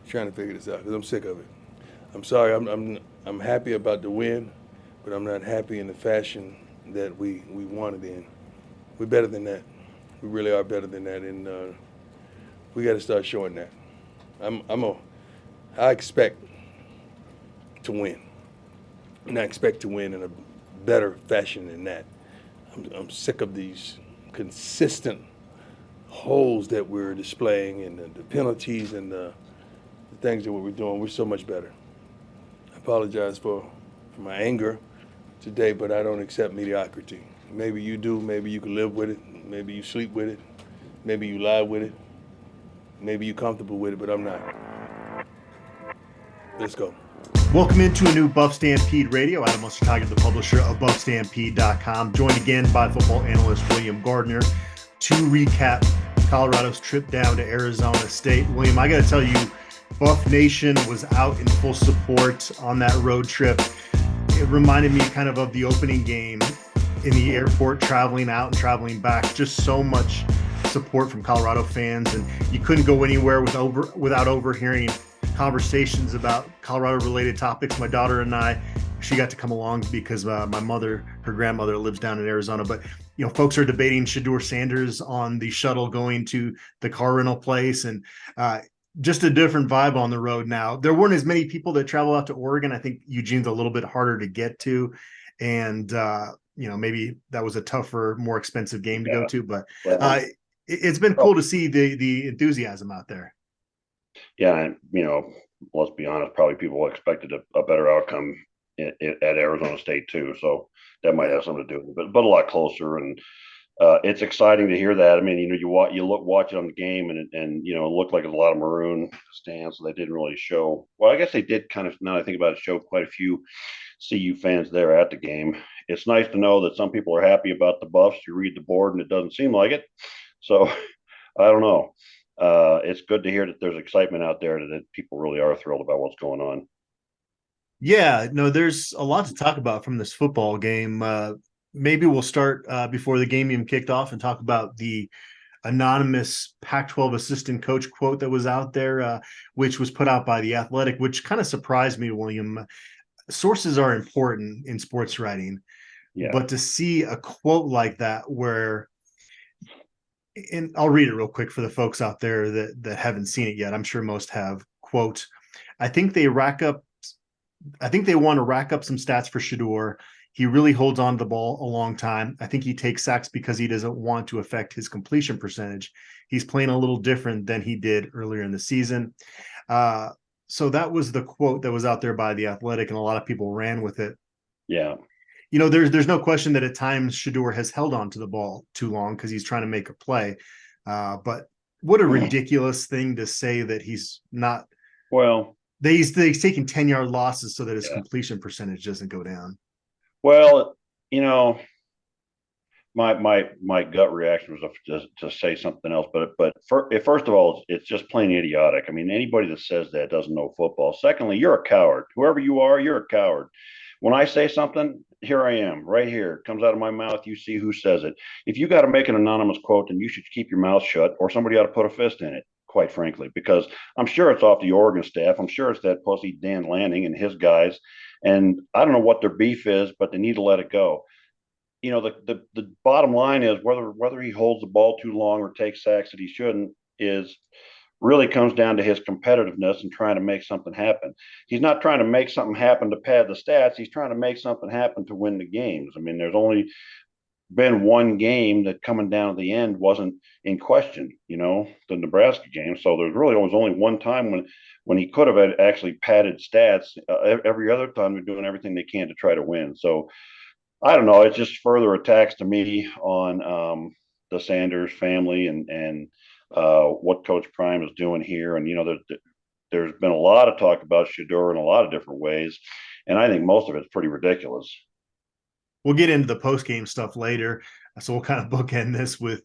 trying to figure this out because I'm sick of it. I'm sorry. I'm happy about the win, but I'm not happy in the fashion that we won it in. We're better than that. We really are better than that, and we got to start showing that. I expect to win, and I expect to win in a better fashion than that. I'm sick of these consistent holes that we're displaying and the penalties and the things that we're doing. We're so much better. I apologize for my anger today, but I don't accept mediocrity. Maybe you do. Maybe you can live with it. Maybe you sleep with it. Maybe you lie with it. Maybe you're comfortable with it, but I'm not. Let's go. Welcome into a new Buff Stampede Radio. Adam Munsterteiger, the publisher of BuffStampede.com, joined again by football analyst William Gardner to recap Colorado's trip down to Arizona State. William, I got to tell you, Buff Nation was out in full support on that road trip. It reminded me kind of the opening game in the airport, traveling out and traveling back. Just so much support from Colorado fans, and you couldn't go anywhere without overhearing conversations about Colorado-related topics. My daughter and I, she got to come along because my mother, her grandmother, lives down in Arizona. But folks are debating Shedeur Sanders on the shuttle going to the car rental place, and just a different vibe on the road now. There weren't as many people that travel out to Oregon. I think Eugene's a little bit harder to get to, and maybe that was a tougher, more expensive game to go to. But it's been cool to see the enthusiasm out there. Yeah, and let's be honest, probably people expected a better outcome at Arizona State too, so that might have something to do with it. But a lot closer, and it's exciting to hear that. I mean, you watch it on the game, and it looked like it was a lot of maroon stands, so they didn't really show. Well, I guess they did kind of. Now that I think about it, show quite a few CU fans there at the game. It's nice to know that some people are happy about the Buffs. You read the board, and it doesn't seem like it. So I don't know. It's good to hear that there's excitement out there, that people really are thrilled about what's going on. Yeah, no, there's a lot to talk about from this football game. Maybe we'll start before the game even kicked off and talk about the anonymous Pac-12 assistant coach quote that was out there, which was put out by The Athletic, which kind of surprised me, William. Sources are important in sports writing, but to see a quote like that where, and I'll read it real quick for the folks out there that haven't seen it yet. I'm sure most have. Quote, I think they want to rack up some stats for Shedeur. He really holds on to the ball a long time. I think he takes sacks because he doesn't want to affect his completion percentage. He's playing a little different than he did earlier in the season. So that was the quote that was out there by The Athletic, and a lot of people ran with it. Yeah. There's no question that at times Shedeur has held on to the ball too long because he's trying to make a play. But what a ridiculous thing to say that he's not. Well, he's taking 10-yard losses so that his completion percentage doesn't go down. Well, my gut reaction was to say something else, but first of all, it's just plain idiotic. I mean, anybody that says that doesn't know football. Secondly, you're a coward. Whoever you are, you're a coward. When I say something, here I am, right here. It comes out of my mouth. You see who says it. If you got to make an anonymous quote, then you should keep your mouth shut, or somebody ought to put a fist in it, quite frankly, because I'm sure it's off the Oregon staff. I'm sure it's that pussy Dan Lanning and his guys. And I don't know what their beef is, but they need to let it go. The bottom line is whether he holds the ball too long or takes sacks that he shouldn't is really comes down to his competitiveness and trying to make something happen. He's not trying to make something happen to pad the stats. He's trying to make something happen to win the games. I mean, there's only been one game that coming down at the end wasn't in question, the Nebraska game. So there really was only one time when he could have actually padded stats. Every other time they're doing everything they can to try to win. So I don't know. It's just further attacks to me on the Sanders family and what Coach Prime is doing here. And, there's been a lot of talk about Shedeur in a lot of different ways. And I think most of it's pretty ridiculous. We'll get into the post-game stuff later. So we'll kind of bookend this with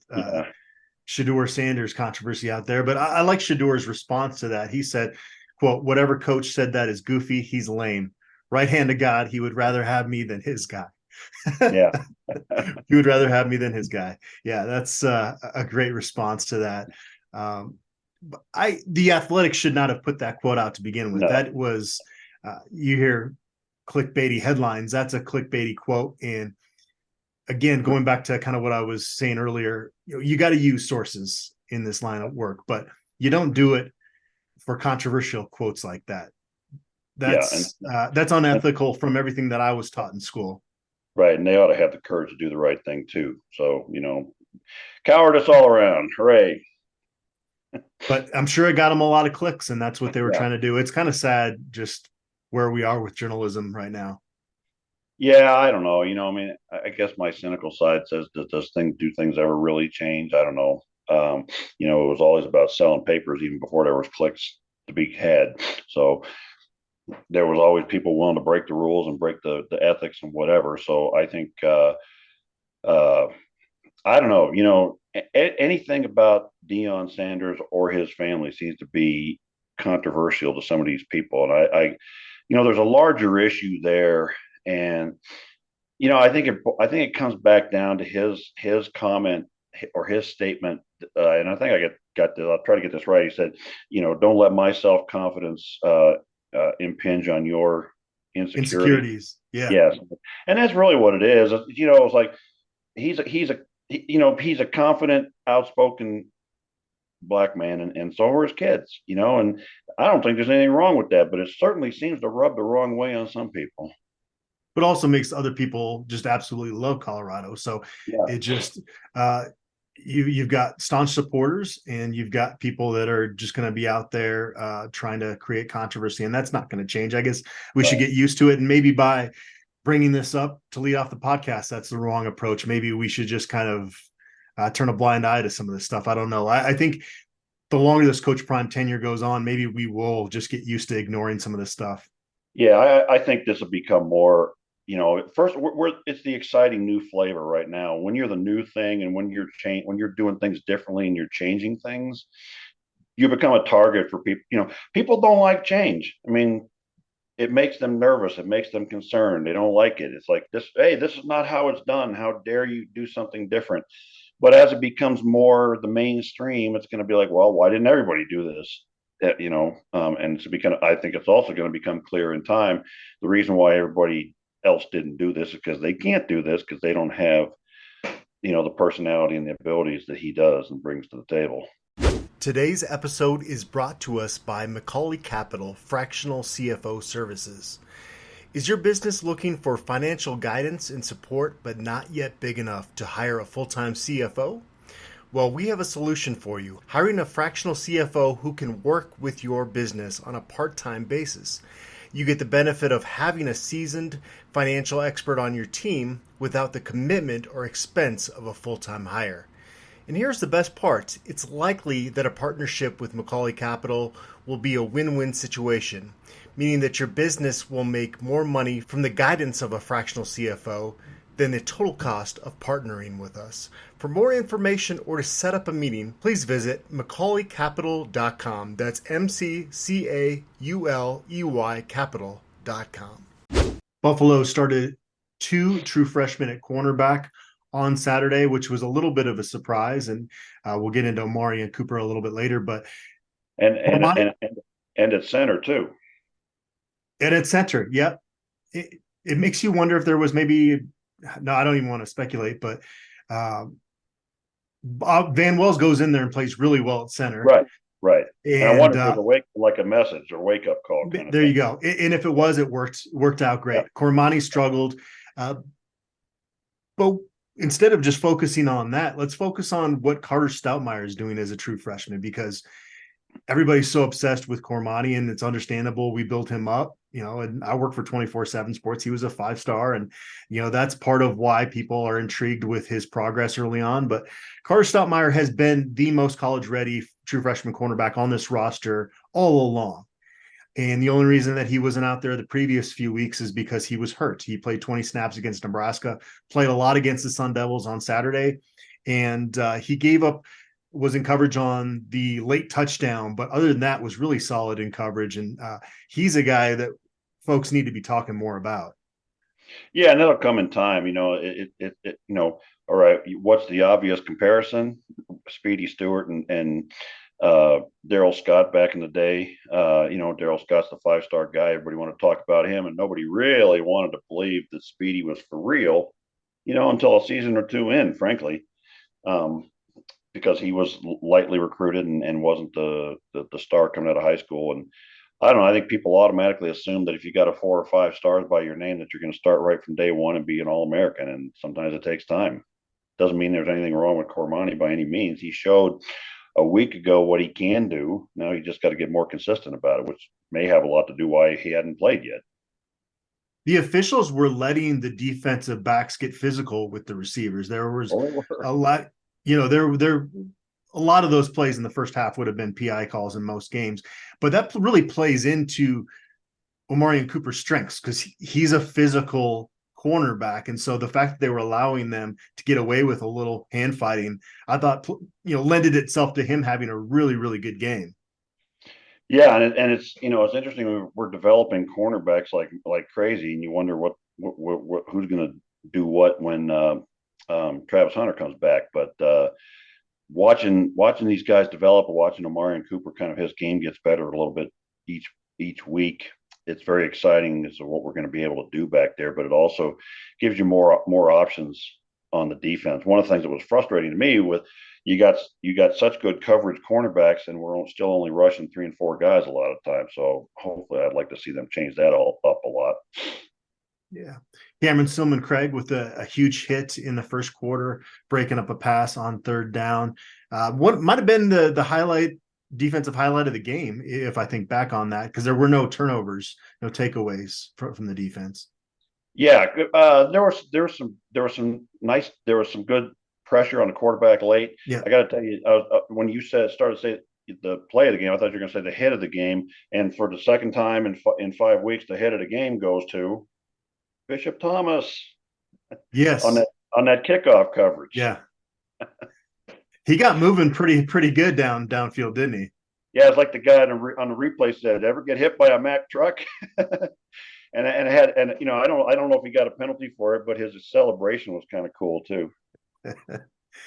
Shedeur Sanders controversy out there. But I like Shedeur's response to that. He said, quote, whatever coach said that is goofy, he's lame. Right hand to God, he would rather have me than his guy. Yeah. He would rather have me than his guy. Yeah, that's a great response to that. The Athletics should not have put that quote out to begin with. No. That was, you hear clickbaity headlines. That's a clickbaity quote. And again, going back to kind of what I was saying earlier, you got to use sources in this line of work, but you don't do it for controversial quotes like that. That's unethical from everything that I was taught in school. Right. And they ought to have the courage to do the right thing too. So, cowardice all around. Hooray. But I'm sure it got them a lot of clicks, and that's what they were trying to do. It's kind of sad just where we are with journalism right now. Yeah, I don't know. I guess my cynical side says, do things ever really change? I don't know. It was always about selling papers even before there was clicks to be had. So there was always people willing to break the rules and break the ethics and whatever. So I think I don't know. Anything about Deion Sanders or his family seems to be controversial to some of these people, and I there's a larger issue there, and I think it comes back down to his comment or his statement, and I think I got this. I'll try to get this right. He said, don't let my self confidence impinge on your insecurities. Yeah. Yes, and that's really what it is. It's like he's a confident, outspoken black man, and so are his kids. And I don't think there's anything wrong with that, but it certainly seems to rub the wrong way on some people. But also makes other people just absolutely love Colorado. So it just you've got staunch supporters, and you've got people that are just going to be out there trying to create controversy, and that's not going to change. I guess we should get used to it, and maybe by bringing this up to lead off the podcast, that's the wrong approach. Maybe we should just kind of turn a blind eye to some of this stuff. I don't know. I think the longer this Coach Prime tenure goes on, maybe we will just get used to ignoring some of this stuff. Yeah, I think this will become more. First, it's the exciting new flavor right now. When you're the new thing, and when you're doing things differently, and you're changing things, you become a target for people. People don't like change. I mean, it makes them nervous. It makes them concerned. They don't like it. It's like this. Hey, this is not how it's done. How dare you do something different? But as it becomes more the mainstream, it's going to be like, well, why didn't everybody do this? And I think it's also going to become clear in time the reason why everybody else didn't do this is because they can't do this because they don't have the personality and the abilities that he does and brings to the table. Today's episode is brought to us by Macaulay Capital Fractional CFO Services. Is your business looking for financial guidance and support but not yet big enough to hire a full-time CFO? Well, we have a solution for you. Hiring a fractional CFO who can work with your business on a part-time basis. You get the benefit of having a seasoned financial expert on your team without the commitment or expense of a full-time hire. And here's the best part. It's likely that a partnership with Macaulay Capital will be a win-win situation, meaning that your business will make more money from the guidance of a fractional CFO than the total cost of partnering with us. For more information or to set up a meeting, please visit MacaulayCapital.com. That's MCCAULEY Capital.com. Buffalo started 2 true freshmen at cornerback on Saturday, which was a little bit of a surprise, and we'll get into Omari and Cooper a little bit later. But and at center too. And at center, yep. It makes you wonder if there was maybe. No, I don't even want to speculate, but Van Wells goes in there and plays really well at center. Right. And I wonder if it was like a message or wake up call. There you go. And if it was, it worked out great. Yeah. Cormani struggled, but instead of just focusing on that, let's focus on what Carter Stoutmire is doing as a true freshman, because everybody's so obsessed with Cormani, and it's understandable. We built him up, and I work for 24/7 Sports. He was a 5-star, and that's part of why people are intrigued with his progress early on. But Carter Stoutmire has been the most college ready true freshman cornerback on this roster all along. And the only reason that he wasn't out there the previous few weeks is because he was hurt. He played 20 snaps against Nebraska, played a lot against the Sun Devils on Saturday, and he was in coverage on the late touchdown, but other than that was really solid in coverage. And he's a guy that folks need to be talking more about. Yeah, and that'll come in time. All right, what's the obvious comparison? Speedy Stewart and Daryl Scott back in the day. Daryl Scott's the 5-star guy. Everybody wanted to talk about him, and nobody really wanted to believe that Speedy was for real, until a season or two in, frankly, because he was lightly recruited and wasn't the star coming out of high school. And I don't know. I think people automatically assume that if you got a 4 or 5 stars by your name, that you're going to start right from day one and be an All-American. And sometimes it takes time. Doesn't mean there's anything wrong with Cormani by any means. He showed a week ago what he can do. Now he just got to get more consistent about it, which may have a lot to do why he hadn't played yet. The officials were letting the defensive backs get physical with the receivers. There was a lot, there a lot of those plays in the first half would have been PI calls in most games, but that really plays into Omarion Cooper's strengths because he's a physical cornerback. And so the fact that they were allowing them to get away with a little hand fighting, I thought, lended itself to him having a really, really good game. Yeah, and it's it's interesting. We're developing cornerbacks like crazy, and you wonder what who's going to do what when Travis Hunter comes back. But watching these guys develop, watching Omarion Cooper, kind of his game gets better a little bit each week. It's very exciting as to what we're going to be able to do back there, but it also gives you more options on the defense. One of the things that was frustrating to me with you got such good coverage cornerbacks, and we're still only rushing 3 and 4 guys a lot of times. So hopefully, I'd like to see them change that all up a lot. Yeah, Cameron Stillman Craig with a huge hit in the first quarter, breaking up a pass on 3rd down. What might have been the defensive highlight of the game, if I think back on that, because there were no turnovers, no takeaways from the defense. Yeah, there was some good pressure on the quarterback late. Yeah, I got to tell you, when you started to say the play of the game, I thought you were going to say the hit of the game. And for the second time in 5 weeks, the hit of the game goes to Bishop Thomas. Yes, on that kickoff coverage. Yeah, he got moving pretty good downfield, didn't he? Yeah, it's like the guy on the replay said, "Ever get hit by a Mack truck?" and I don't know if he got a penalty for it, but his celebration was kind of cool too.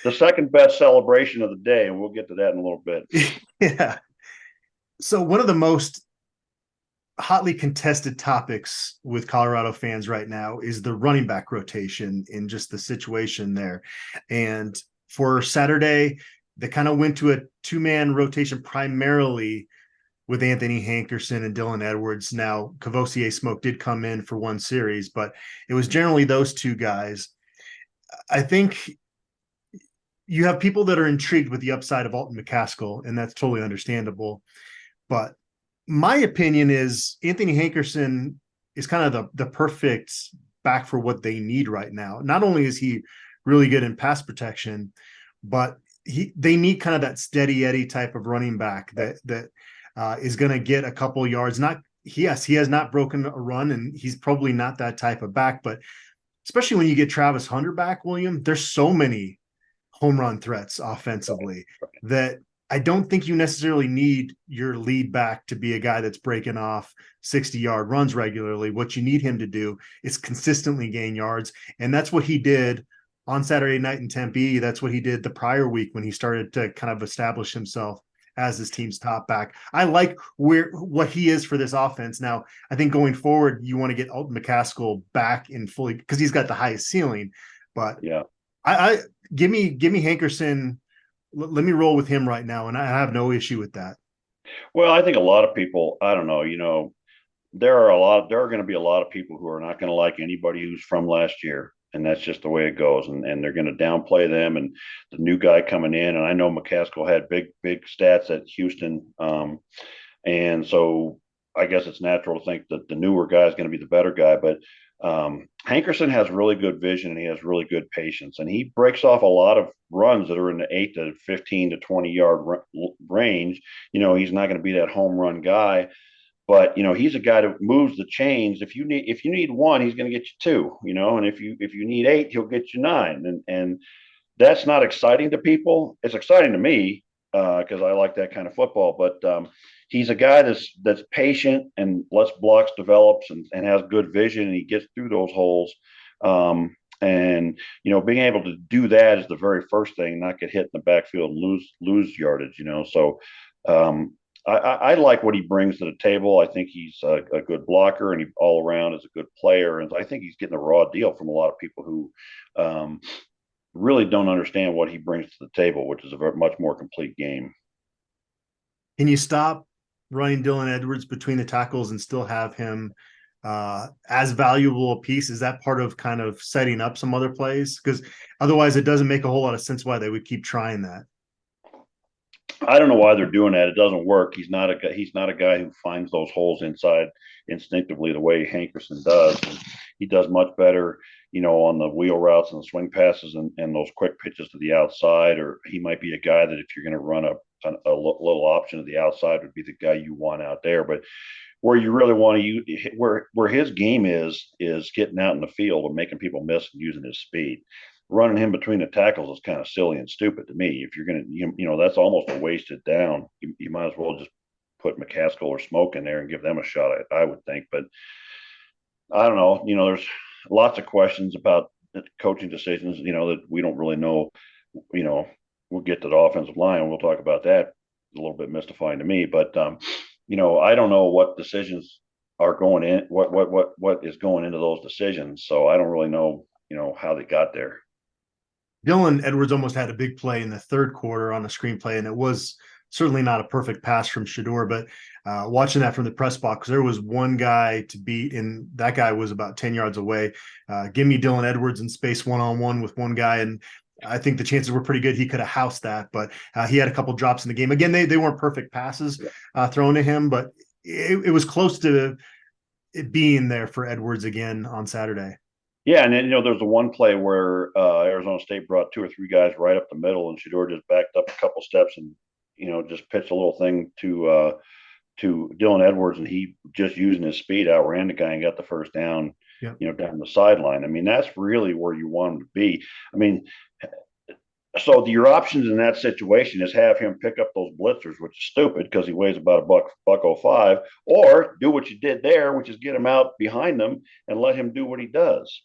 The second best celebration of the day, and we'll get to that in a little bit. Yeah. So one of the most hotly contested topics with Colorado fans right now is the running back rotation in just the situation there. And for Saturday, they kind of went to a 2-man rotation primarily with Anthony Hankerson and Dylan Edwards. Now, Kavosier Smoke did come in for one series, but it was generally those 2 guys. I think you have people that are intrigued with the upside of Alton McCaskill, and that's totally understandable. But my opinion is Anthony Hankerson is kind of the perfect back for what they need right now. Not only is he really good in pass protection, but they need kind of that steady Eddie type of running back that is going to get a couple yards. He has not broken a run, and he's probably not that type of back. But especially when you get Travis Hunter back, William, there's so many home run threats offensively that I don't think you necessarily need your lead back to be a guy that's breaking off 60-yard runs regularly. What you need him to do is consistently gain yards, and that's what he did on Saturday night in Tempe. That's what he did the prior week when he started to kind of establish himself as his team's top back. I like what he is for this offense. Now, I think going forward, you want to get Alton McCaskill back in fully because he's got the highest ceiling. But yeah, I give me Hankerson. Let me roll with him right now, and I have no issue with that. Well, I think a lot of people, I don't know, there are going to be a lot of people who are not going to like anybody who's from last year. And that's just the way it goes. And they're going to downplay them and the new guy coming in. And I know McCaskill had big stats at Houston. And so I guess it's natural to think that the newer guy is going to be the better guy. But Hankerson has really good vision and he has really good patience. And he breaks off a lot of runs that are in the 8 to 15 to 20 yard range. He's not going to be that home run guy. But he's a guy that moves the chains. If you need 1, he's going to get you 2. And if you need 8, he'll get you 9. And that's not exciting to people. It's exciting to me because I like that kind of football. But he's a guy that's patient and lets blocks develops and has good vision, and he gets through those holes. And And, being able to do that is the very first thing, not get hit in the backfield and lose yardage, So I like what he brings to the table. I think he's a good blocker, and he all around is a good player. And I think he's getting a raw deal from a lot of people who really don't understand what he brings to the table, which is a very much more complete game. Can you stop running Dylan Edwards between the tackles and still have him as valuable a piece? Is that part of kind of setting up some other plays? Because otherwise it doesn't make a whole lot of sense why they would keep trying that. I don't know why they're doing that. It doesn't work. He's not a guy who finds those holes inside instinctively the way Hankerson does. And he does much better, on the wheel routes and the swing passes and those quick pitches to the outside. Or he might be a guy that if you're going to run a little option to the outside would be the guy you want out there. But where you really want to use where his game is getting out in the field and making people miss and using his speed. Running him between the tackles is kind of silly and stupid to me. If you're going to, that's almost a wasted down. You might as well just put McCaskill or Smoke in there and give them a shot, I would think. But I don't know. There's lots of questions about coaching decisions, that we don't really know. We'll get to the offensive line and we'll talk about that. It's a little bit mystifying to me. But, I don't know what decisions are going in, what is going into those decisions. So I don't really know, how they got there. Dylan Edwards almost had a big play in the third quarter on a screenplay, and it was certainly not a perfect pass from Shedeur, but watching that from the press box, there was one guy to beat, and that guy was about 10 yards away. Give me Dylan Edwards in space one-on-one with one guy, and I think the chances were pretty good he could have housed that, but he had a couple drops in the game. Again, they weren't perfect passes thrown to him, but it was close to it being there for Edwards again on Saturday. Yeah, and then there's the one play where Arizona State brought two or three guys right up the middle, and Shedeur just backed up a couple steps and just pitched a little thing to Dylan Edwards, and he just using his speed outran the guy and got the first down. Yep. Down the sideline. I mean, that's really where you want him to be. I mean, so your options in that situation is have him pick up those blitzers, which is stupid because he weighs about a buck 05, or do what you did there, which is get him out behind them and let him do what he does.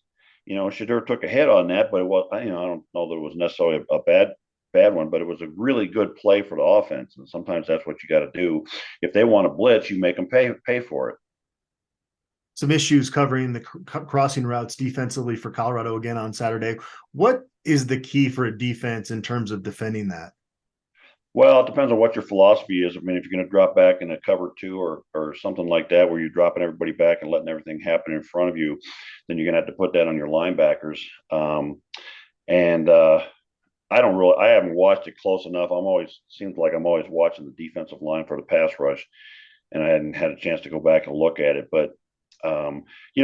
Shedeur took a hit on that, but it was, I don't know that it was necessarily a bad one, but it was a really good play for the offense. And sometimes that's what you got to do. If they want to blitz, you make them pay for it. Some issues covering the crossing routes defensively for Colorado again on Saturday. What is the key for a defense in terms of defending that? Well, it depends on what your philosophy is. I mean, if you're going to drop back in a cover two or something like that, where you're dropping everybody back and letting everything happen in front of you, then you're going to have to put that on your linebackers. I haven't watched it close enough. Seems like I'm always watching the defensive line for the pass rush, and I hadn't had a chance to go back and look at it. But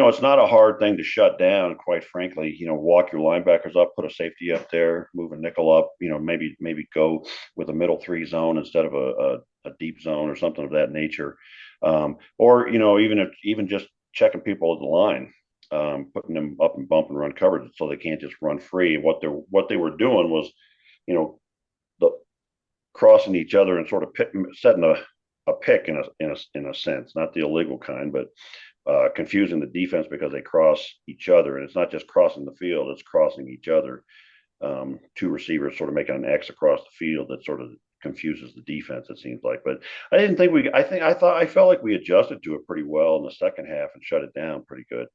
it's not a hard thing to shut down, quite frankly. Walk your linebackers up, put a safety up there, move a nickel up, maybe go with a middle three zone instead of a deep zone or something of that nature. Or even just checking people at the line, putting them up and bump and run coverage so they can't just run free. What they were doing was, the crossing each other and sort of setting a pick in a sense, not the illegal kind, but confusing the defense because they cross each other. And it's not just crossing the field, it's crossing each other. Two receivers sort of making an X across the field that sort of confuses the defense, it seems like. But I felt like we adjusted to it pretty well in the second half and shut it down pretty good.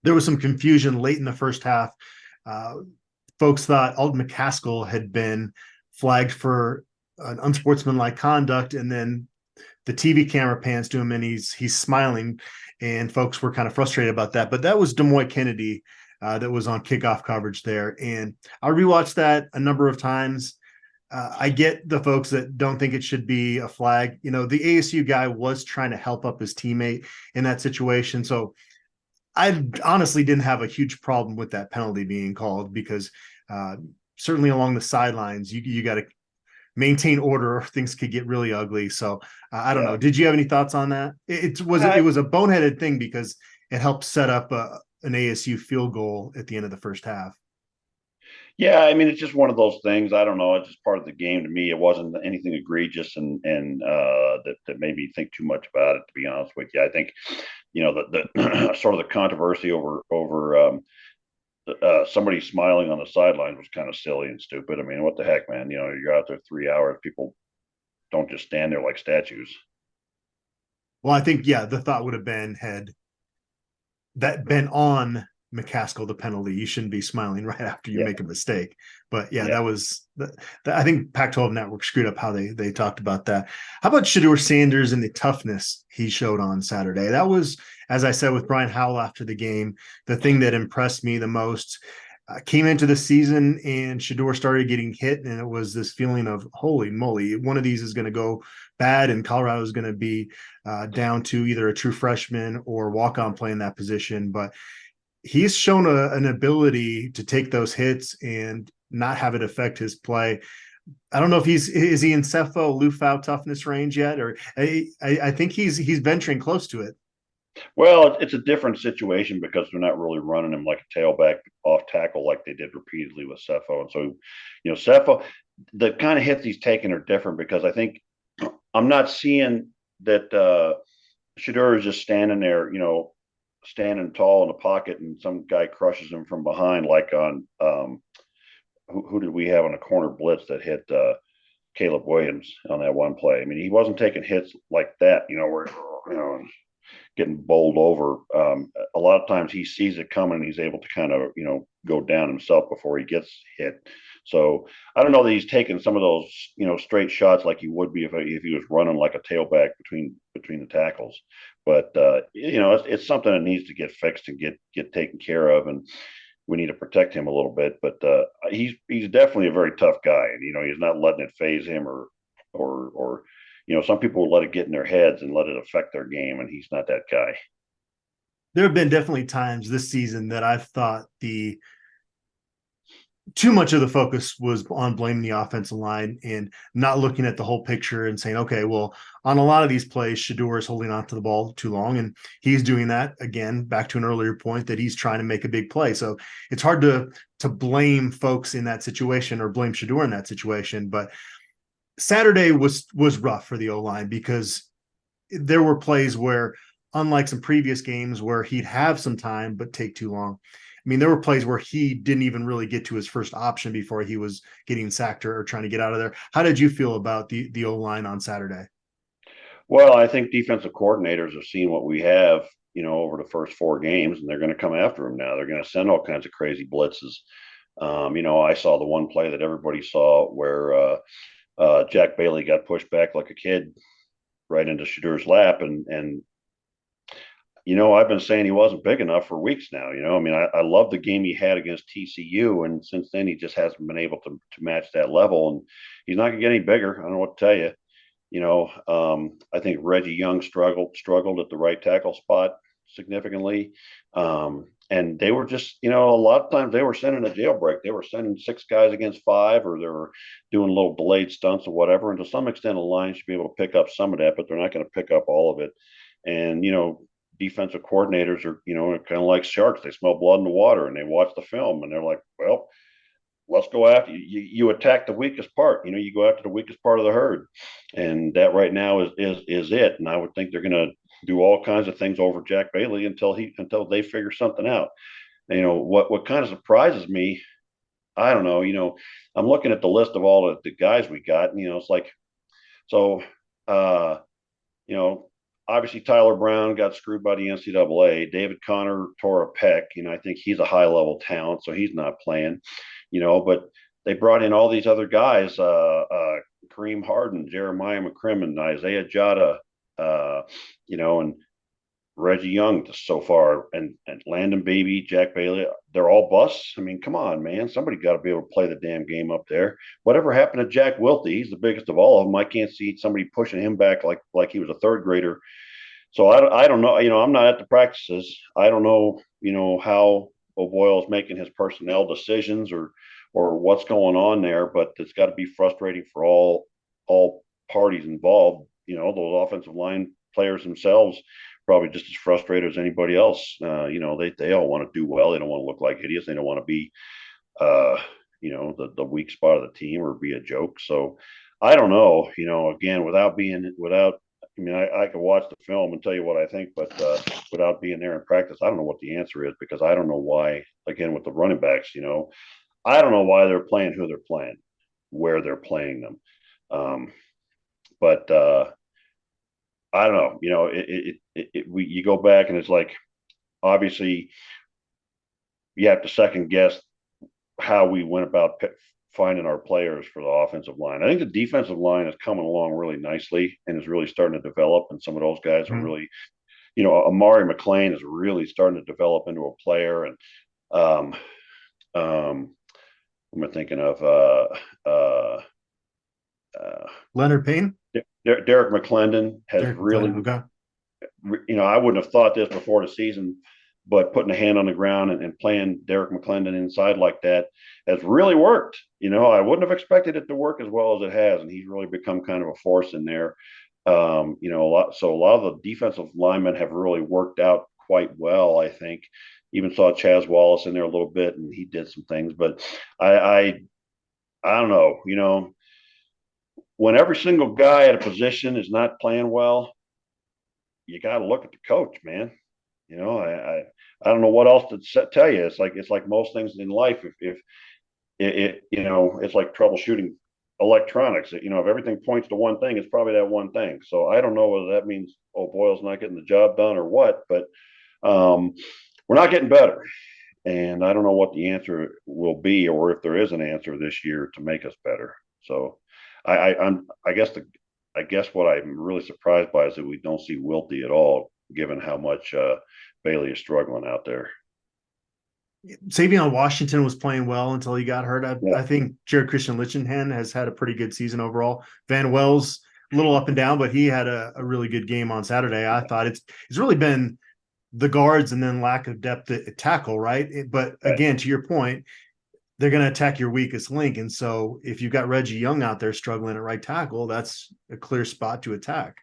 There was some confusion late in the first half. Folks thought Alton McCaskill had been flagged for an unsportsmanlike conduct, and then the TV camera pans to him and he's smiling, and folks were kind of frustrated about that. But that was Demoy Kennedy that was on kickoff coverage there. And I rewatched that a number of times. I get the folks that don't think it should be a flag. The ASU guy was trying to help up his teammate in that situation. So I honestly didn't have a huge problem with that penalty being called, because certainly along the sidelines, you got to maintain order or things could get really ugly. So I don't know. Did you have any thoughts on that? It was a boneheaded thing because it helped set up an ASU field goal at the end of the first half. Yeah, I mean, it's just one of those things. I don't know. It's just part of the game to me. It wasn't anything egregious and that made me think too much about it, to be honest with you. I think, the sort of the controversy over somebody smiling on the sideline was kind of silly and stupid. I mean, what the heck, man? You're out there 3 hours. People don't just stand there like statues. Well, I think, yeah, the thought would have been, had that been on McCaskill, the penalty, you shouldn't be smiling right after you make a mistake. But yeah, that was I think Pac-12 Network screwed up how they talked about that. How about Shedeur Sanders and the toughness he showed on Saturday? That was, as I said with Brian Howell after the game, the thing that impressed me the most. Came into the season and Shedeur started getting hit, and it was this feeling of, holy moly, one of these is going to go bad, and Colorado is going to be down to either a true freshman or walk-on playing that position. But he's shown an ability to take those hits and not have it affect his play. I don't know if is he in Cepho Lufau toughness range yet, or I think he's venturing close to it. Well, it's a different situation because they're not really running him like a tailback off tackle like they did repeatedly with Cepho. And so, Cepho, the kind of hits he's taking are different because I think I'm not seeing that Shedeur is just standing there, standing tall in the pocket and some guy crushes him from behind, like on who did we have on a corner blitz that hit Caleb Williams on that one play? I mean, he wasn't taking hits like that, where, getting bowled over. A lot of times he sees it coming and he's able to kind of, go down himself before he gets hit. So I don't know that he's taking some of those, straight shots like he would be if he was running like a tailback between the tackles. But it's something that needs to get fixed and get taken care of, and we need to protect him a little bit. But he's definitely a very tough guy, and he's not letting it phase him or some people will let it get in their heads and let it affect their game, and he's not that guy. There have been definitely times this season that I've thought too much of the focus was on blaming the offensive line and not looking at the whole picture and saying, okay, well, on a lot of these plays, Shedeur is holding on to the ball too long, and he's doing that again, back to an earlier point, that he's trying to make a big play. So it's hard to blame folks in that situation or blame Shedeur in that situation. But Saturday was rough for the O-line because there were plays where, unlike some previous games where he'd have some time but take too long, I mean, there were plays where he didn't even really get to his first option before he was getting sacked or trying to get out of there. How did you feel about the O-line on Saturday? Well, I think defensive coordinators have seen what we have, over the first 4 games, and they're going to come after him now. They're going to send all kinds of crazy blitzes. I saw the one play that everybody saw where Jack Bailey got pushed back like a kid right into Shedeur's lap, and I've been saying he wasn't big enough for weeks now. I mean, I love the game he had against TCU, and since then he just hasn't been able to match that level, and he's not going to get any bigger. I don't know what to tell you. I think Reggie Young struggled at the right tackle spot significantly. And they were just, a lot of times they were sending a jailbreak. They were sending 6 guys against 5, or they were doing little delayed stunts or whatever. And to some extent, the line should be able to pick up some of that, but they're not going to pick up all of it. And, defensive coordinators are, kind of like sharks. They smell blood in the water and they watch the film and they're like, well, let's go after you attack the weakest part. You go after the weakest part of the herd. And that right now is it. And I would think they're going to do all kinds of things over Jack Bailey until they figure something out. What kind of surprises me, I don't know, I'm looking at the list of all the guys we got, and, it's like, so, obviously Tyler Brown got screwed by the NCAA. David Connor tore a pec. I think he's a high level talent, so he's not playing, but they brought in all these other guys, Kareem Harden, Jeremiah McCrimmon, Isaiah Jada, and Reggie Young so far, and Landon Baby, Jack Bailey. They're all busts. I mean, come on, man. Somebody got to be able to play the damn game up there. Whatever happened to Jack Wilty? He's the biggest of all of them. I can't see somebody pushing him back like he was a third grader. So I don't know. I'm not at the practices. I don't know, how O'Boyle is making his personnel decisions or what's going on there, but it's got to be frustrating for all parties involved. Those offensive line players themselves probably just as frustrated as anybody else. They all want to do well. They don't want to look like idiots. They don't want to be, the weak spot of the team or be a joke. So I don't know. Again, without mean, I could watch the film and tell you what I think, but without being there in practice, I don't know what the answer is, because I don't know why. Again, with the running backs, I don't know why they're playing who they're playing, where they're playing them. But I don't know. You go back and it's like, obviously you have to second guess how we went about finding our players for the offensive line. I think the defensive line is coming along really nicely and is really starting to develop. And some of those guys are really, Amari McLean is really starting to develop into a player. And what am I thinking of? Leonard Payne? Derek McClendon has Derek really, McClendon, okay. I wouldn't have thought this before the season, but putting a hand on the ground and playing Derek McClendon inside like that has really worked. I wouldn't have expected it to work as well as it has, and he's really become kind of a force in there. A lot of the defensive linemen have really worked out quite well, I think. Even saw Chaz Wallace in there a little bit, and he did some things. But I don't know. When every single guy at a position is not playing well, you got to look at the coach, man. I don't know what else to tell you. It's like most things in life. If it's like troubleshooting electronics. If everything points to one thing, it's probably that one thing. So I don't know whether that means Boyle's not getting the job done or what, but we're not getting better. And I don't know what the answer will be, or if there is an answer this year to make us better. So I guess what I'm really surprised by is that we don't see Wilty at all, given how much Bailey is struggling out there. Savion Washington was playing well until he got hurt. I think Jared Christian Lichtenhan has had a pretty good season overall. Van Wells, a little up and down, but he had a really good game on Saturday. I thought it's really been the guards and then lack of depth at tackle, right? But again, to your point, they're going to attack your weakest link. And so if you've got Reggie Young out there struggling at right tackle, that's a clear spot to attack.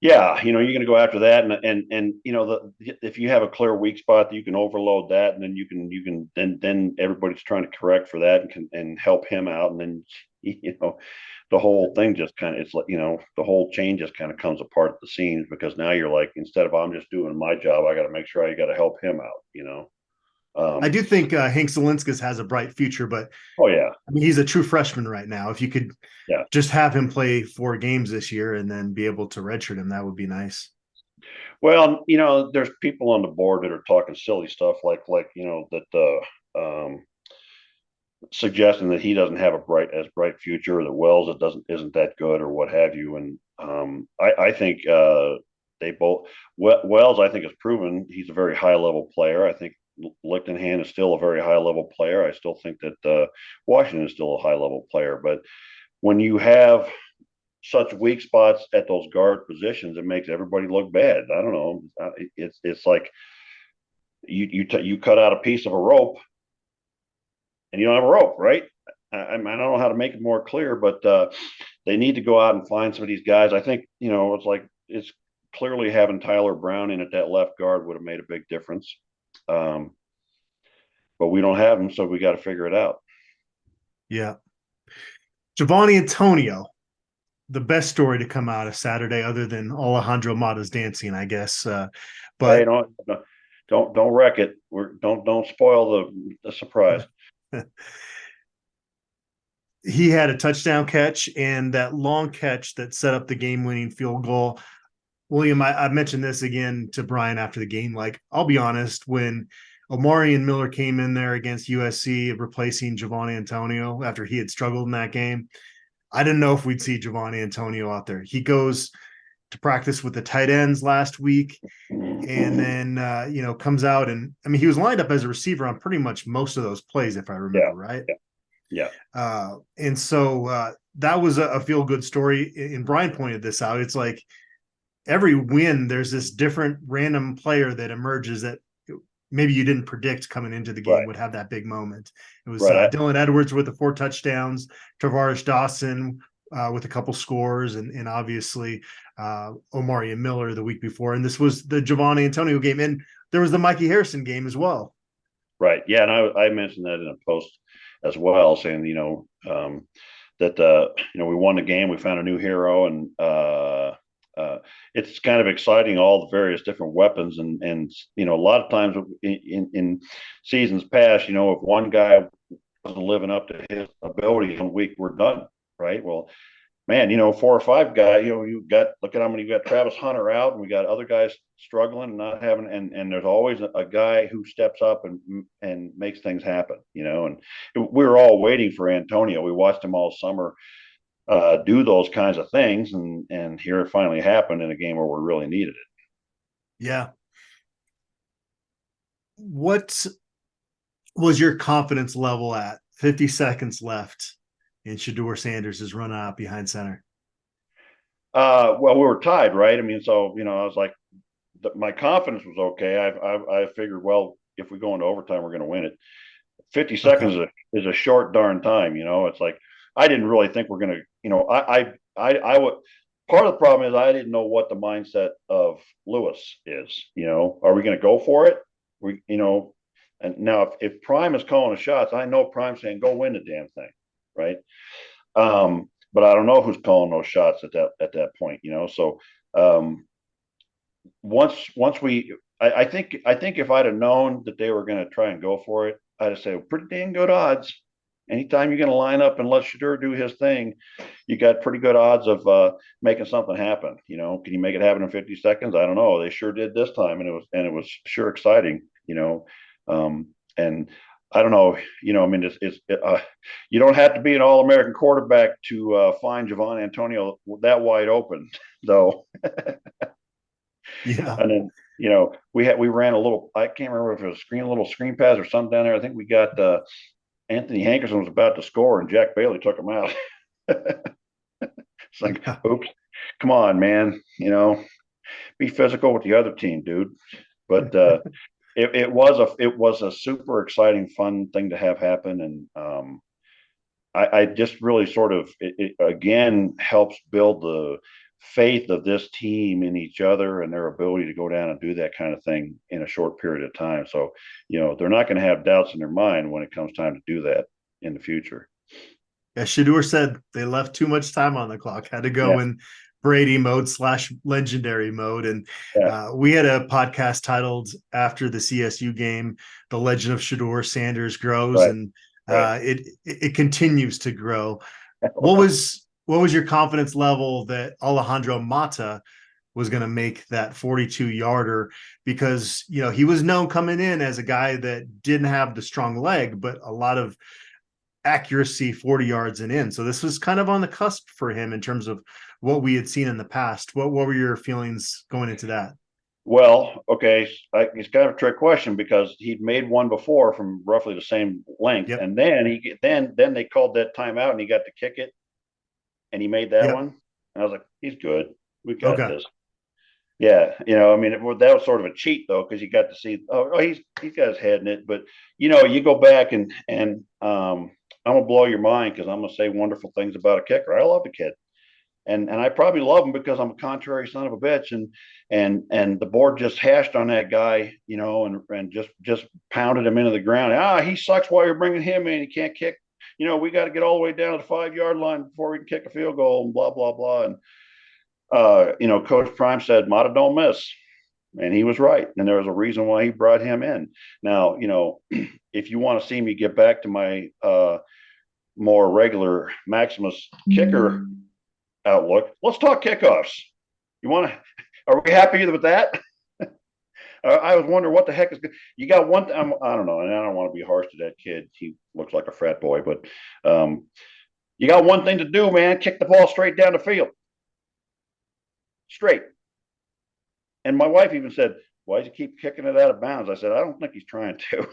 Yeah, you're going to go after that, and if you have a clear weak spot, you can overload that, and then you can then everybody's trying to correct for that and help him out, and then the whole thing just kind of, it's like, the whole chain just kind of comes apart at the seams, because now you're like, instead of I'm just doing my job, I got to make sure I got to help him out. I do think Hank Zelinskas has a bright future, but I mean, he's a true freshman right now. If you could just have him play 4 games this year and then be able to redshirt him, that would be nice. Well, there's people on the board that are talking silly stuff like that suggesting that he doesn't have a bright future, or that Wells isn't that good, or what have you. And I think they both Wells, I think, has proven he's a very high level player. I think Lichtenhan is still a very high level player. I still think that Washington is still a high level player. But when you have such weak spots at those guard positions, it makes everybody look bad. I don't know. It's like you cut out a piece of a rope and you don't have a rope, right? I don't know how to make it more clear, but they need to go out and find some of these guys. I think, it's clearly having Tyler Brown in at that left guard would have made a big difference. But we don't have him, so we got to figure it out. Yeah. Giovanni Antonio, the best story to come out of Saturday, other than Alejandro Mata's dancing, I guess. But hey, don't wreck it. Don't spoil the surprise. He had a touchdown catch and that long catch that set up the game-winning field goal. William, I mentioned this again to Brian after the game. Like, I'll be honest, when Omari and Miller came in there against USC, replacing Giovanni Antonio after he had struggled in that game, I didn't know if we'd see Giovanni Antonio out there. He goes to practice with the tight ends last week, and then comes out, and I mean, he was lined up as a receiver on pretty much most of those plays, if I remember right. Yeah. And so that was a feel good story. And Brian pointed this out. It's like every win, there's this different random player that emerges that maybe you didn't predict coming into the game would have that big moment. It was Dylan Edwards with the 4 touchdowns, Travaris Dawson with a couple scores, and obviously Omari and Miller the week before. And this was the Giovanni Antonio game. And there was the Mikey Harrison game as well. Right. Yeah. And I mentioned that in a post as well, saying, that we won the game. We found a new hero, and it's kind of exciting, all the various different weapons. And a lot of times in seasons past, if one guy wasn't living up to his ability one week, we're done, right? Well, man, 4 or 5 guys, look at how many, you got Travis Hunter out, and we got other guys struggling and not having, and there's always a guy who steps up and makes things happen, and we were all waiting for Antonio. We watched him all summer do those kinds of things, and here it finally happened in a game where we really needed it. Yeah. What was your confidence level at 50 seconds left in Shedeur Sanders' run out behind center? Well, we were tied, right? I mean, so I was like, my confidence was okay. I figured, well, if we go into overtime, we're going to win it. 50 seconds is a short darn time. It's like, I didn't really think we're going to, I would. Part of the problem is I didn't know what the mindset of Lewis is. Are we going to go for it? And now if Prime is calling the shots, I know Prime's saying go win the damn thing, right? But I don't know who's calling those shots at that point. So once we, I think if I'd have known that they were going to try and go for it, I'd have said pretty dang good odds. Anytime you're going to line up and let Shedeur do his thing, you got pretty good odds of making something happen. Can you make it happen in 50 seconds? I don't know. They sure did this time, and it was sure exciting. And I don't know. I mean, you don't have to be an All-American quarterback to find Javon Antonio that wide open, though. Yeah. And then we ran a little. I can't remember if it was a little screen pass or something down there. I think we got. Anthony Hankerson was about to score, and Jack Bailey took him out. It's like, oops, come on, man. Be physical with the other team, dude. But it was a super exciting, fun thing to have happen, and I just really sort of it again helps build the faith of this team in each other and their ability to go down and do that kind of thing in a short period of time. So, they're not going to have doubts in their mind when it comes time to do that in the future. Yeah, Shedeur said they left too much time on the clock, had to go in Brady mode / legendary mode. And we had a podcast titled after the CSU game, The Legend of Shedeur Sanders Grows, and it continues to grow. What was your confidence level that Alejandro Mata was going to make that 42-yarder? Because, he was known coming in as a guy that didn't have the strong leg, but a lot of accuracy 40 yards and in. So this was kind of on the cusp for him in terms of what we had seen in the past. What were your feelings going into that? Well, okay, it's kind of a trick question because he'd made one before from roughly the same length, and then then they called that timeout and he got to kick it. And he made that one. And I was like, he's good. We got this. Yeah. I mean, that was sort of a cheat though, because you got to see, he's got his head in it. But, you go back and I'm going to blow your mind because I'm going to say wonderful things about a kicker. I love the kid. And I probably love him because I'm a contrary son of a bitch. And the board just hashed on that guy, and just pounded him into the ground. He sucks while you're bringing him in. He can't kick. We got to get all the way down to the 5-yard line before we can kick a field goal and blah, blah, blah. And, Coach Prime said, Mata don't miss. And he was right. And there was a reason why he brought him in. Now, if you want to see me get back to my more regular Maximus kicker outlook, let's talk kickoffs. Are we happy with that? I was wondering what the heck is good. You got one. I don't know, and I don't want to be harsh to that kid. He looks like a frat boy, but you got one thing to do, man. Kick the ball straight down the field, straight. And my wife even said, "Why does he keep kicking it out of bounds?" I said, "I don't think he's trying to."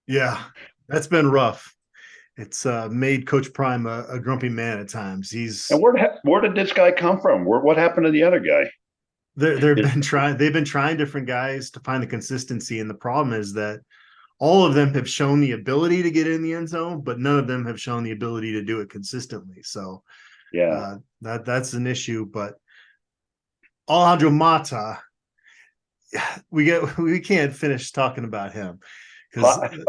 Yeah, that's been rough. It's made Coach Prime a grumpy man at times. And where did this guy come from? What happened to the other guy? They've been trying different guys to find the consistency, and the problem is that all of them have shown the ability to get in the end zone, but none of them have shown the ability to do it consistently. So that's an issue. But Alejandro Mata, we can't finish talking about him because do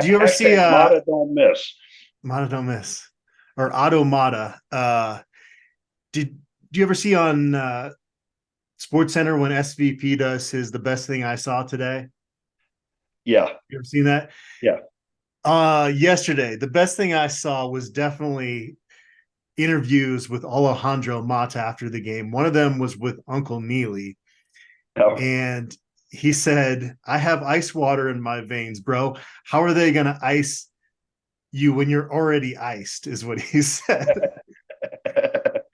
you ever see Mata don't miss? Mata don't miss, or Auto Mata? Do you ever see on Sports Center when SVP does the best thing I saw today? Yeah. You ever seen that? Yeah. Yesterday, the best thing I saw was definitely interviews with Alejandro Mata after the game. One of them was with Uncle Neely, Oh. and he said, "I have ice water in my veins, bro. How are they going to ice you when you're already iced?" Is what he said.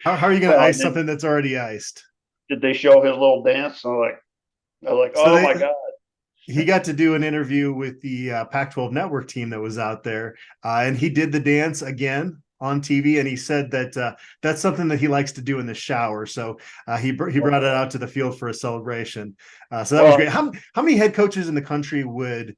How are you going to ice something that's already iced? Did they show his little dance? I'm like, So my God. He got to do an interview with the Pac-12 network team that was out there, and he did the dance again on TV, and he said that that's something that he likes to do in the shower. So he brought it out to the field for a celebration. So that was great. How many head coaches in the country would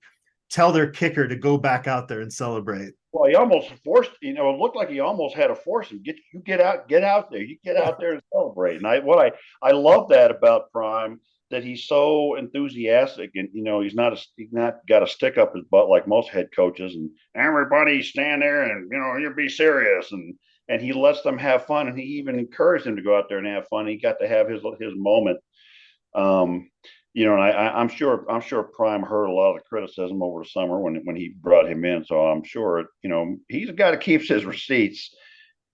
tell their kicker to go back out there and celebrate? Well, he almost forced, it looked like he almost had to force him. Get out there. You get out there and celebrate. And I love that about Prime, that he's so enthusiastic, and he's not got a stick up his butt like most head coaches, and everybody stand there and you be serious, and he lets them have fun, and he even encouraged them to go out there and have fun. He got to have his moment. And I'm sure Prime heard a lot of the criticism over the summer when he brought him in. So I'm sure, he's a guy that keeps his receipts,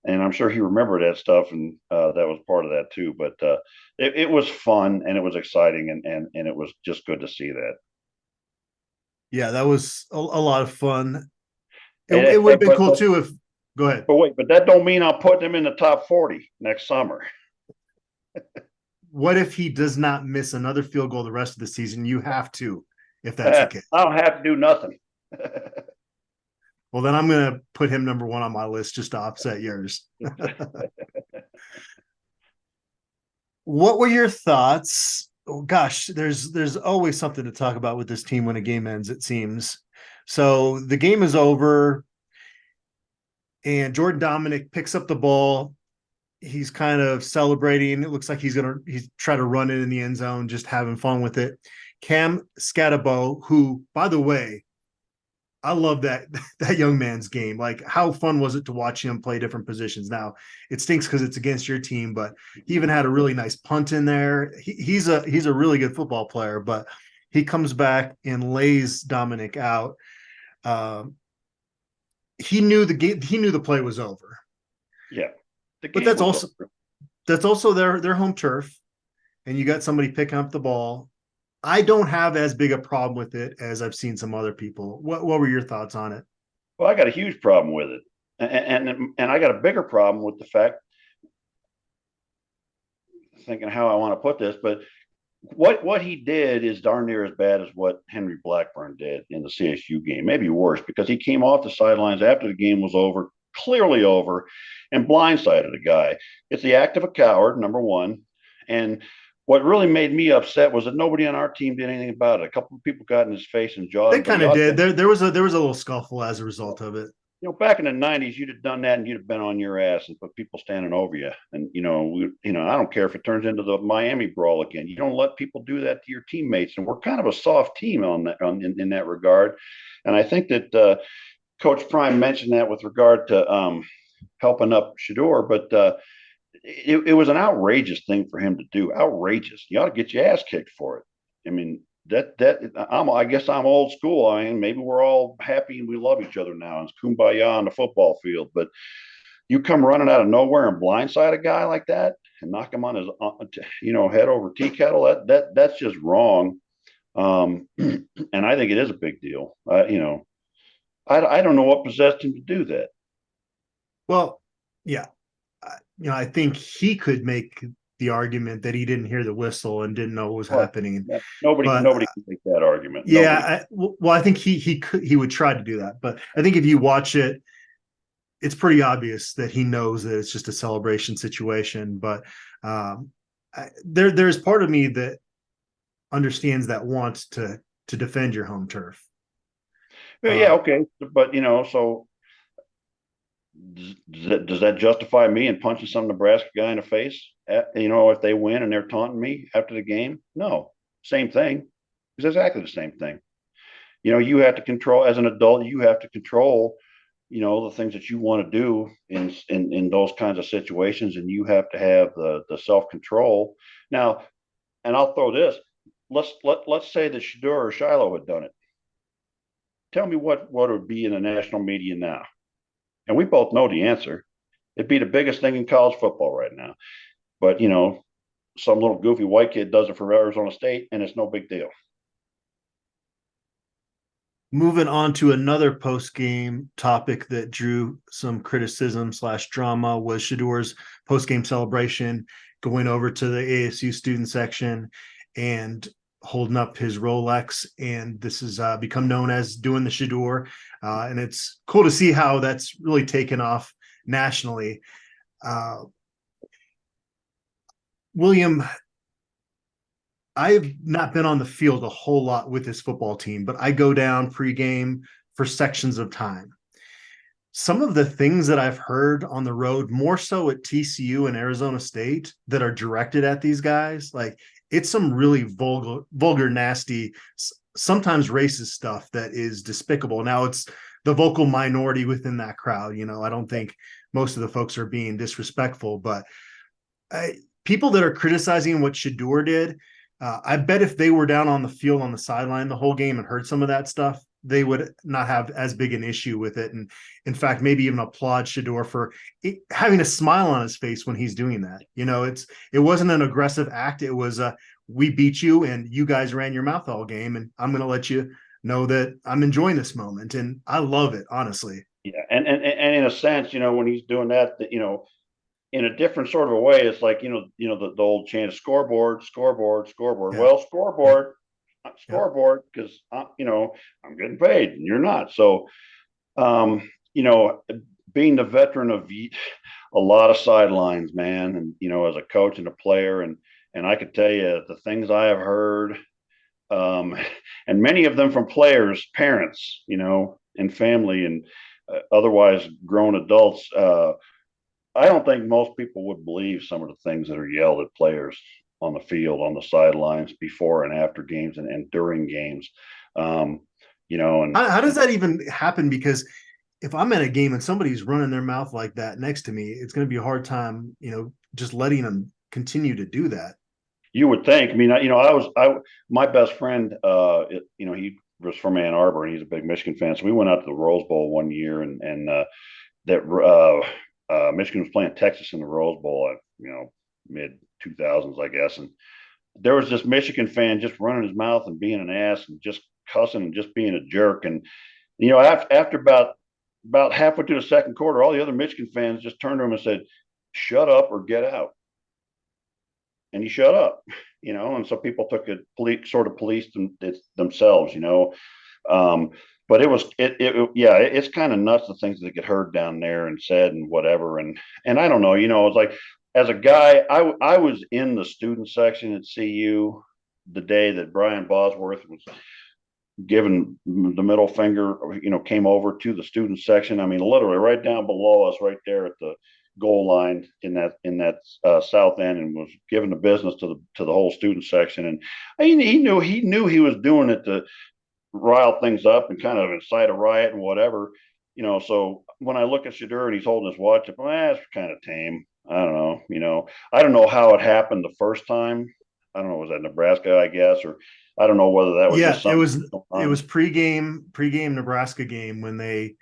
and I'm sure he remembered that stuff, and that was part of that too. But it was fun, and it was exciting, and it was just good to see that. Yeah, that was a lot of fun. It would have been cool too if. Go ahead. But that don't mean I'm putting him in the top 40 next summer. What if he does not miss another field goal the rest of the season? You have to, if that's the case. I don't have to do nothing. Well, then I'm going to put him number one on my list just to offset yours. What were your thoughts? Oh, gosh, there's always something to talk about with this team when a game ends, it seems. So the game is over, and Jordan Dominic picks up the ball. He's kind of celebrating. It looks like he's try to run it in the end zone, just having fun with it. Cam Scatabo, who, by the way, I love that young man's game. Like, how fun was it to watch him play different positions? Now, it stinks because it's against your team, but he even had a really nice punt in there. He's a really good football player, but he comes back and lays Dominic out. He knew the game. He knew the play was over. Yeah. But that's also their home turf, and you got somebody picking up the ball. I don't have as big a problem with it as I've seen some other people. What were your thoughts on it? Well, I got a huge problem with it, and I got a bigger problem with the fact, thinking how I want to put this, but what he did is darn near as bad as what Henry Blackburn did in the CSU game, maybe worse, because he came off the sidelines after the game was over, clearly over, and blindsided a guy. It's the act of a coward, number one. And what really made me upset was that nobody on our team did anything about it. A couple of people got in his face and jawed. They kind of did. There was a little scuffle as a result of it. Back in the 90s, you'd have done that and you'd have been on your ass and put people standing over you. And, I don't care if it turns into the Miami brawl again. You don't let people do that to your teammates. And we're kind of a soft team in that regard. And I think that Coach Prime mentioned that with regard to helping up Shedeur, but it was an outrageous thing for him to do. Outrageous. You ought to get your ass kicked for it. I mean, I guess I'm old school. I mean, maybe we're all happy and we love each other now. It's kumbaya on the football field, but you come running out of nowhere and blindside a guy like that and knock him on his, head over tea kettle. That's just wrong. And I think it is a big deal. I don't know what possessed him to do that. Well, yeah. I think he could make the argument that he didn't hear the whistle and didn't know what was happening. Nobody can make that argument. Yeah. I think he would try to do that. But I think if you watch it, it's pretty obvious that he knows that it's just a celebration situation. But there's part of me that understands that wants to defend your home turf. Yeah, okay. But, so does that justify me in punching some Nebraska guy in the face? If they win and they're taunting me after the game? No, same thing. It's exactly the same thing. You have to control, as an adult, you have to control the things that you want to do in those kinds of situations, and you have to have the self-control. Now, and I'll throw this. Let's say that Shador or Shiloh had done it. Tell me what would be in the national media now. And we both know the answer. It'd be the biggest thing in college football right now. But, some little goofy white kid does it for Arizona State, and it's no big deal. Moving on to another post-game topic that drew some criticism / drama was Shador's post-game celebration, going over to the ASU student section and holding up his Rolex. And this has become known as doing the Shador. And it's cool to see how that's really taken off nationally. William, I've not been on the field a whole lot with this football team, but I go down pregame for sections of time. Some of the things that I've heard on the road, more so at TCU and Arizona State, that are directed at these guys, like it's some really vulgar, nasty, sometimes racist stuff that is despicable. Now it's the vocal minority within that crowd. I don't think most of the folks are being disrespectful, but people that are criticizing what Shador did, I bet if they were down on the field on the sideline the whole game and heard some of that stuff, they would not have as big an issue with it. And in fact, maybe even applaud Shador for having a smile on his face when he's doing that. It wasn't an aggressive act. It was we beat you and you guys ran your mouth all game. And I'm going to let you know that I'm enjoying this moment. And I love it, honestly. Yeah. And in a sense, when he's doing that, in a different sort of a way, it's like, the old chant, scoreboard, scoreboard, scoreboard. Yeah. Well, scoreboard, yeah. scoreboard, because, I'm getting paid and you're not. So, being the veteran of a lot of sidelines, man, and, as a coach and a player, and I could tell you the things I have heard, and many of them from players, parents, and family, and otherwise grown adults, I don't think most people would believe some of the things that are yelled at players on the field, on the sidelines, before and after games, and during games. And how does that even happen? Because if I'm at a game and somebody's running their mouth like that next to me, it's going to be a hard time, just letting them continue to do that. You would think. I mean, my best friend, he was from Ann Arbor and he's a big Michigan fan. So we went out to the Rose Bowl one year, and Michigan was playing Texas in the Rose Bowl at, mid 2000s, I guess. And there was this Michigan fan just running his mouth and being an ass and just cussing and just being a jerk. And, after about halfway through the second quarter, all the other Michigan fans just turned to him and said, "Shut up or get out." And he shut up, and so people took it, policed themselves, but it's kind of nuts, the things that get heard down there and said and whatever. And I don't know, it's like, as a guy, I was in the student section at CU the day that Brian Bosworth was given the middle finger, came over to the student section. I mean, literally right down below us, right there at the goal line in that south end, and was given the business to the whole student section. And he knew he was doing it to rile things up and kind of incite a riot and whatever, so when I look at Shador and he's holding his watch up, that's kind of tame. I don't know, I don't know how it happened the first time. I don't know, was that Nebraska, I guess, or I don't know whether that was just something. It was pregame Nebraska game when they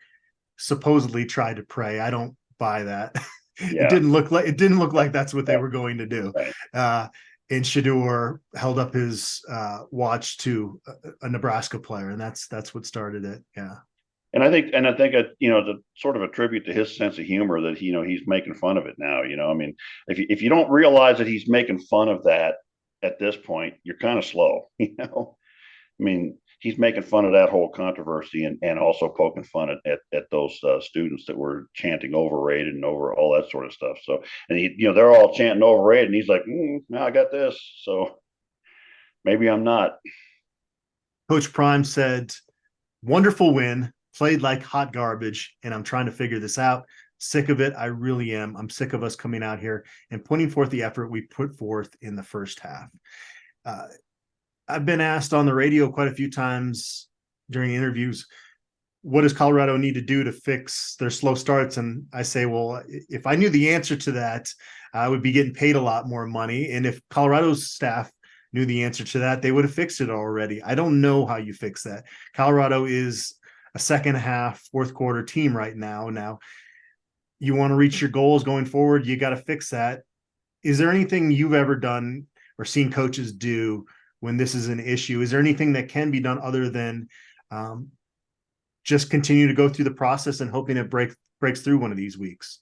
supposedly tried to pray. I don't buy that. Yeah. It didn't look like that's what they were going to do. Right. And Shador held up his watch to a Nebraska player, and that's what started it. Yeah. And I think it's a sort of a tribute to his sense of humor that he's making fun of it now. I mean, if you don't realize that he's making fun of that at this point, you're kind of slow. I mean, he's making fun of that whole controversy, and also poking fun at those students that were chanting overrated and over all that sort of stuff. So, and they're all chanting overrated, and he's like, "Now I got this, so maybe I'm not." Coach Prime said, "Wonderful win, played like hot garbage, and I'm trying to figure this out. Sick of it. I really am. I'm sick of us coming out here and putting forth the effort we put forth in the first half." I've been asked on the radio quite a few times during interviews, what does Colorado need to do to fix their slow starts? And I say, well, if I knew the answer to that, I would be getting paid a lot more money. And if Colorado's staff knew the answer to that, they would have fixed it already. I don't know how you fix that. Colorado is a second half, fourth quarter team right now. Now, you want to reach your goals going forward, you got to fix that. Is there anything you've ever done or seen coaches do when this is an issue? Is there anything that can be done other than just continue to go through the process and hoping it breaks through one of these weeks?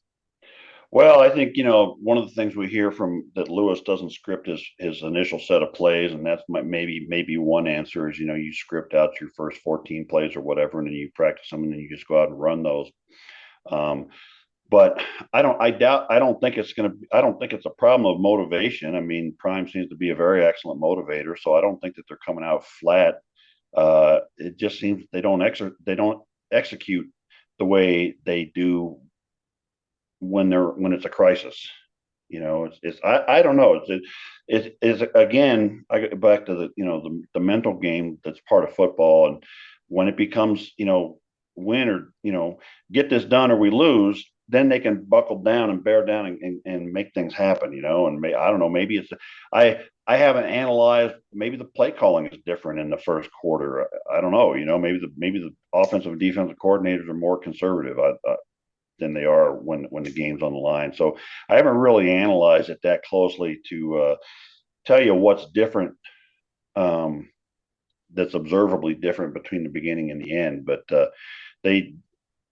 Well, I think, one of the things we hear from that Lewis doesn't script his initial set of plays, and that's maybe one answer is, you script out your first 14 plays or whatever, and then you practice them, and then you just go out and run those. But I don't think it's a problem of motivation. I mean, Prime seems to be a very excellent motivator, so I don't think that they're coming out flat. It just seems they don't execute the way they do when it's a crisis. I don't know. It's again, I get back to the mental game that's part of football, and when it becomes win or get this done or we lose, then they can buckle down and bear down and make things happen. And I don't know, maybe it's I haven't analyzed. Maybe the play calling is different in the first quarter. I don't know. Maybe the offensive and defensive coordinators are more conservative than they are when the game's on the line. So I haven't really analyzed it that closely to tell you what's different. That's observably different between the beginning and the end. But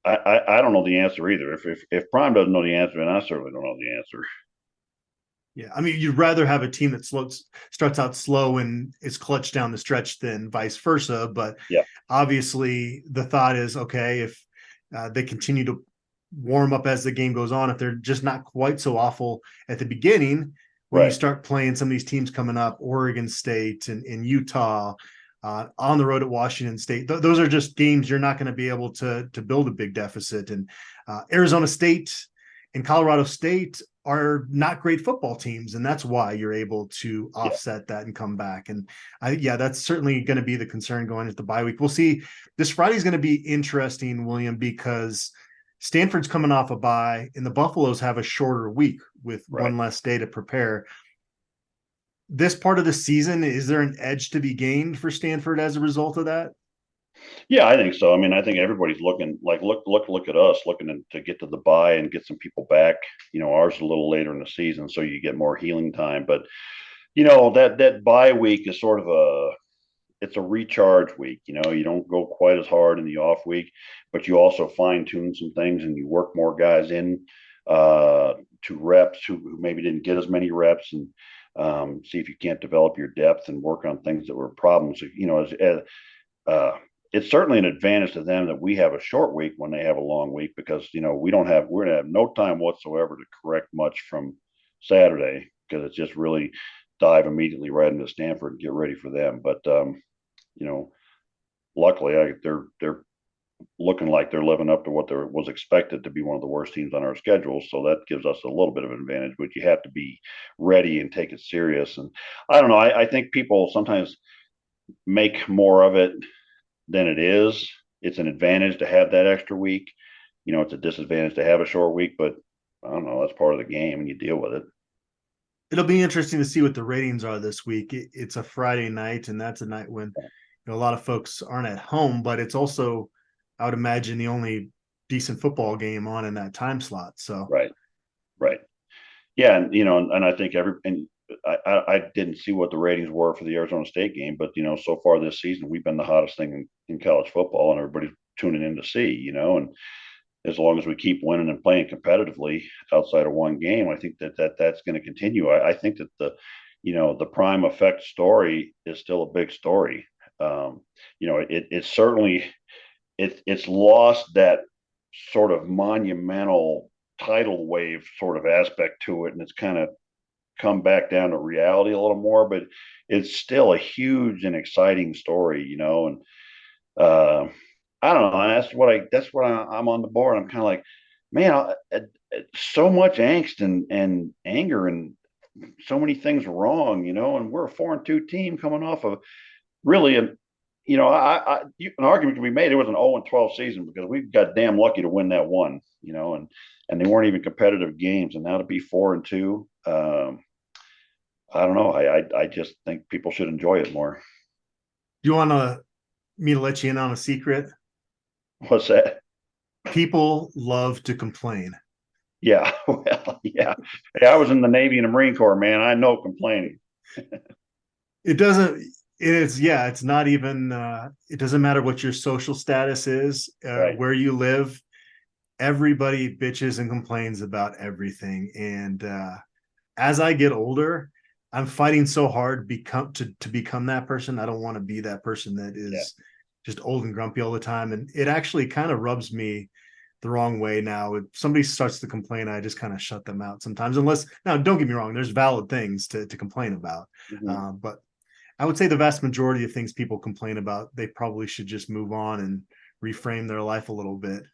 I don't know the answer either. If Prime doesn't know the answer, then I certainly don't know the answer. Yeah, I mean, you'd rather have a team that starts out slow and is clutch down the stretch than vice versa. But yeah, obviously, the thought is, okay, if they continue to warm up as the game goes on, if they're just not quite so awful at the beginning, when you start playing some of these teams coming up, Oregon State and Utah, on the road at Washington State, those are just games you're not going to be able to build a big deficit. And Arizona State and Colorado State are not great football teams, and that's why you're able to offset that and come back. And that's certainly going to be the concern going into the bye week. We'll see. This Friday is going to be interesting, William, because Stanford's coming off a bye, and the Buffaloes have a shorter week with one less day to prepare. This part of the season, is there an edge to be gained for Stanford as a result of that? Yeah, I think so. I mean, I think everybody's looking look at us looking to get to the bye and get some people back. Ours is a little later in the season, so you get more healing time. But that bye week is sort of it's a recharge week. You don't go quite as hard in the off week, but you also fine tune some things and you work more guys in to reps who maybe didn't get as many reps, and see if you can't develop your depth and work on things that were problems. It's certainly an advantage to them that we have a short week when they have a long week, because we're going to have no time whatsoever to correct much from Saturday, because it's just really dive immediately right into Stanford and get ready for them. But luckily they're looking like they're living up to what there was expected to be one of the worst teams on our schedule. So that gives us a little bit of an advantage, but you have to be ready and take it serious. And I don't know, I think people sometimes make more of it than it is. It's an advantage to have that extra week. It's a disadvantage to have a short week, but I don't know, that's part of the game and you deal with it. It'll be interesting to see what the ratings are this week. It's a Friday night, and that's a night when a lot of folks aren't at home, but it's also, I would imagine, the only decent football game on in that time slot. So right. Yeah. And I think I didn't see what the ratings were for the Arizona State game, but so far this season, we've been the hottest thing in college football, and everybody's tuning in to see, and as long as we keep winning and playing competitively outside of one game, I think that's going to continue. I think that the Prime effect story is still a big story. It's certainly it's lost that sort of monumental tidal wave sort of aspect to it, and it's kind of come back down to reality a little more, but it's still a huge and exciting story, and I don't know. That's what I'm on the board. I'm kind of like, man, so much angst and anger and so many things wrong, and we're a 4-2 team coming off of really an argument can be made. It was an 0-12 season because we got damn lucky to win that one, and they weren't even competitive games. And now to be 4-2, I don't know. I just think people should enjoy it more. Do you want me to let you in on a secret? What's that? People love to complain. Yeah, well, yeah. Hey, I was in the Navy and the Marine Corps, man. I know complaining. It's not even, it doesn't matter what your social status is, Right. where you live. Everybody bitches and complains about everything. And as I get older, I'm fighting so hard to become that person. I don't want to be that person that is just old and grumpy all the time. And it actually kind of rubs me the wrong way now. If somebody starts to complain, I just kind of shut them out sometimes. Now, don't get me wrong, there's valid things to complain about. Mm-hmm. But I would say the vast majority of things people complain about, they probably should just move on and reframe their life a little bit.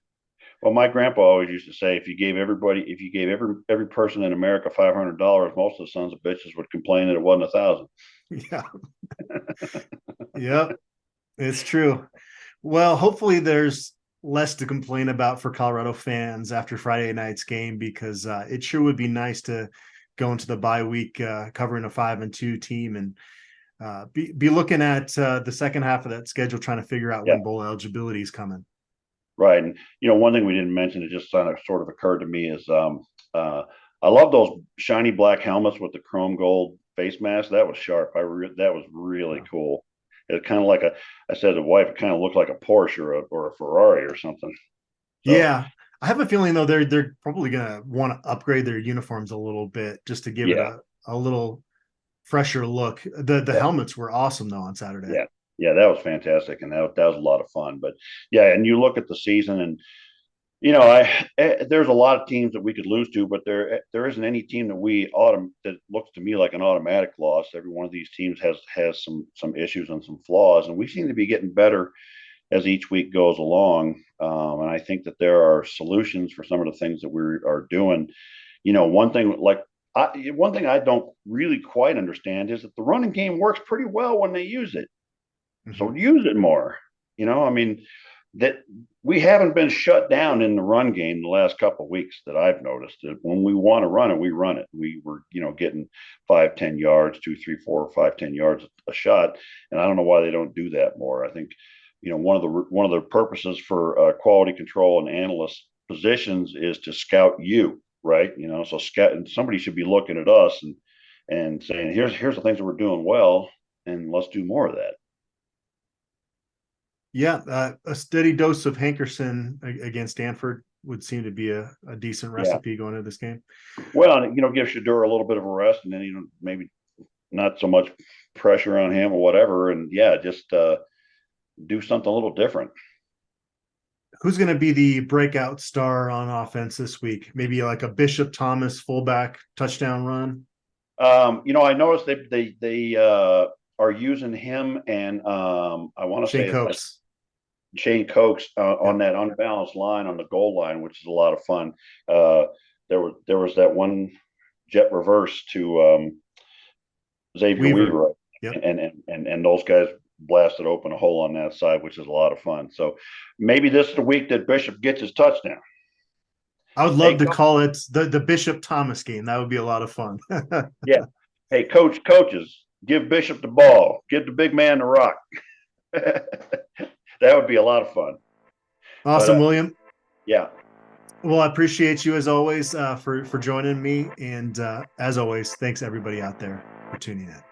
Well, my grandpa always used to say, if you gave every person in America $500, most of the sons of bitches would complain that it wasn't 1,000. Yeah. Yep. It's true. Well, hopefully there's less to complain about for Colorado fans after Friday night's game, because it sure would be nice to go into the bye week covering a 5-2 team and be looking at the second half of that schedule, trying to figure out when bowl eligibility is coming. Right. And, one thing we didn't mention, it just sort of occurred to me is I love those shiny black helmets with the chrome gold face mask. That was sharp. That was really cool. It kind of like I said to the wife, it kind of looked like a Porsche or a Ferrari or something. So, yeah. I have a feeling, though, they're probably going to want to upgrade their uniforms a little bit just to give it a little fresher look. The helmets were awesome, though, on Saturday. Yeah, that was fantastic, and that was a lot of fun. But yeah, and you look at the season, and there's a lot of teams that we could lose to, but there isn't any team that looks to me like an automatic loss. Every one of these teams has some issues and some flaws, and we seem to be getting better as each week goes along. And I think that there are solutions for some of the things that we are doing. One thing I don't really quite understand is that the running game works pretty well when they use it. So use it more. That we haven't been shut down in the run game the last couple of weeks that I've noticed. That when we want to run it, we run it. We were, getting 5-10 yards, 2, 3, 4, 5, 10 yards a shot. And I don't know why they don't do that more. I think, one of the purposes for quality control and analyst positions is to scout you, right? So somebody should be looking at us and saying, here's the things that we're doing well, and let's do more of that. Yeah, a steady dose of Hankerson against Stanford would seem to be a decent recipe going into this game. Well, give Shedeur a little bit of a rest, and then maybe not so much pressure on him or whatever, and just do something a little different. Who's going to be the breakout star on offense this week? Maybe like a Bishop Thomas fullback touchdown run. I noticed they are using him and I want to say Shane Cokes on that unbalanced line on the goal line, which is a lot of fun. There was that one jet reverse to Xavier Weaver. Yep. And those guys blasted open a hole on that side, which is a lot of fun. So maybe this is the week that Bishop gets his touchdown. I would love to call it the Bishop Thomas game. That would be a lot of fun. Yeah. Hey, coaches, give Bishop the ball. Give the big man the rock. That would be a lot of fun. Awesome, William. Yeah. Well, I appreciate you as always for joining me. And as always, thanks everybody out there for tuning in.